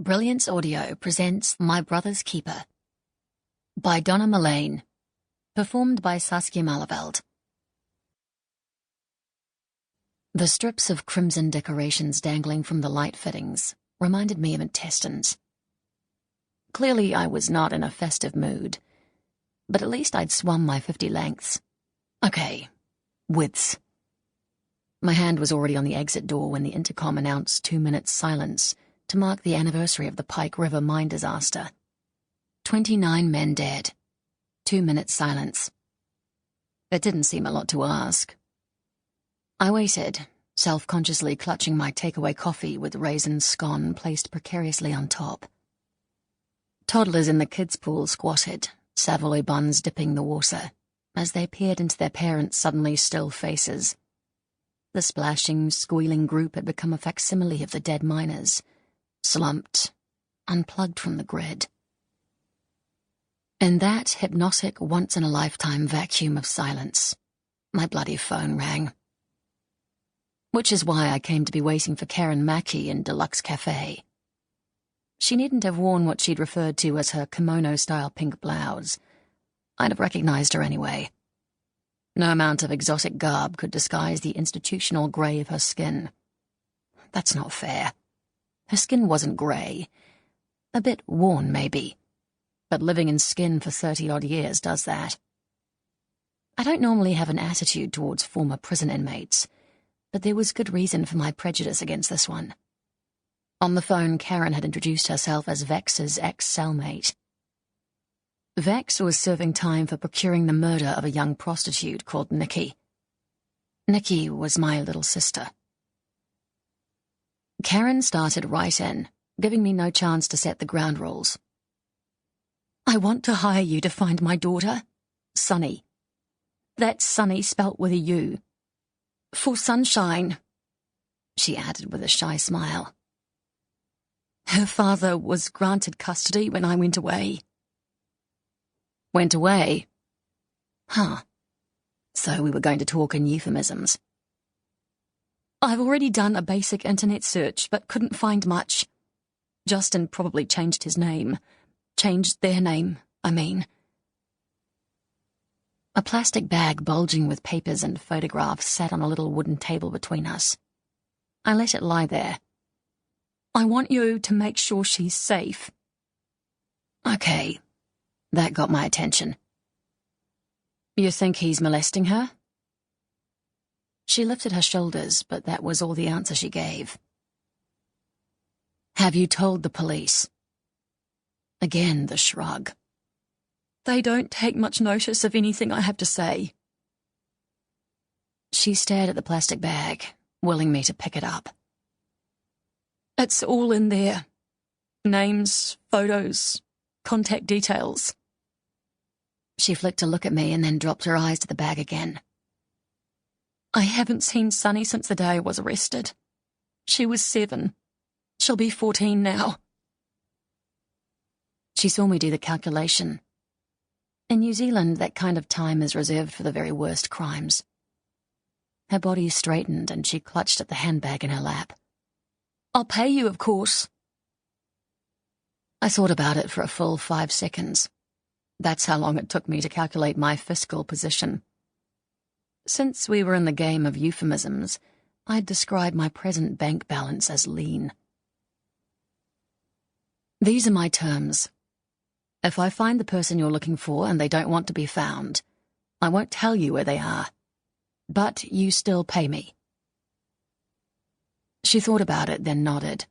Brilliance Audio presents My Brother's Keeper by Donna Malane, performed by Saskia Malaveld. The strips of crimson decorations dangling from the light fittings reminded me of intestines. Clearly I was not in a festive mood, but at least I'd swum my 50 lengths. Okay, widths. My hand was already on the exit door when the intercom announced 2 minutes silence to mark the anniversary of the Pike River mine disaster. 29 men dead. 2 minutes silence. It didn't seem a lot to ask. I waited, self-consciously clutching my takeaway coffee with raisin scone placed precariously on top. Toddlers in the kids' pool squatted, Savoy buns dipping the water, as they peered into their parents' suddenly still faces. The splashing, squealing group had become a facsimile of the dead miners, slumped, unplugged from the grid. In that hypnotic, once-in-a-lifetime vacuum of silence, my bloody phone rang. Which is why I came to be waiting for Karen Mackey in Deluxe Cafe. She needn't have worn what she'd referred to as her kimono-style pink blouse. I'd have recognized her anyway. No amount of exotic garb could disguise the institutional grey of her skin. That's not fair. Her skin wasn't grey. A bit worn, maybe. But living in skin for 30-odd years does that. I don't normally have an attitude towards former prison inmates, but there was good reason for my prejudice against this one. On the phone, Karen had introduced herself as Vex's ex-cellmate. Vex was serving time for procuring the murder of a young prostitute called Nikki. Nikki was my little sister. Karen started right in, giving me no chance to set the ground rules. I want to hire you to find my daughter, Sunny. That's Sunny spelt with a U. For Sunshine, she added with a shy smile. Her father was granted custody when I went away. Went away? Huh. So we were going to talk in euphemisms. I've already done a basic internet search, but couldn't find much. Justin probably changed his name. Changed their name, I mean. A plastic bag bulging with papers and photographs sat on a little wooden table between us. I let it lie there. I want you to make sure she's safe. Okay. That got my attention. You think he's molesting her? She lifted her shoulders, but that was all the answer she gave. Have you told the police? Again, the shrug. They don't take much notice of anything I have to say. She stared at the plastic bag, willing me to pick it up. It's all in there. Names, photos, contact details. She flicked a look at me and then dropped her eyes to the bag again. I haven't seen Sunny since the day I was arrested. She was 7. She'll be 14 now. She saw me do the calculation. In New Zealand, that kind of time is reserved for the very worst crimes. Her body straightened and she clutched at the handbag in her lap. I'll pay you, of course. I thought about it for a full 5 seconds. That's how long it took me to calculate my fiscal position. Since we were in the game of euphemisms, I'd describe my present bank balance as lean. These are my terms. If I find the person you're looking for and they don't want to be found, I won't tell you where they are. But you still pay me. She thought about it, then nodded.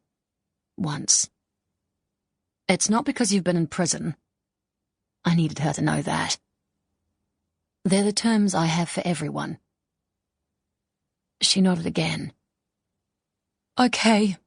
Once. It's not because you've been in prison. I needed her to know that. They're the terms I have for everyone. She nodded again. Okay.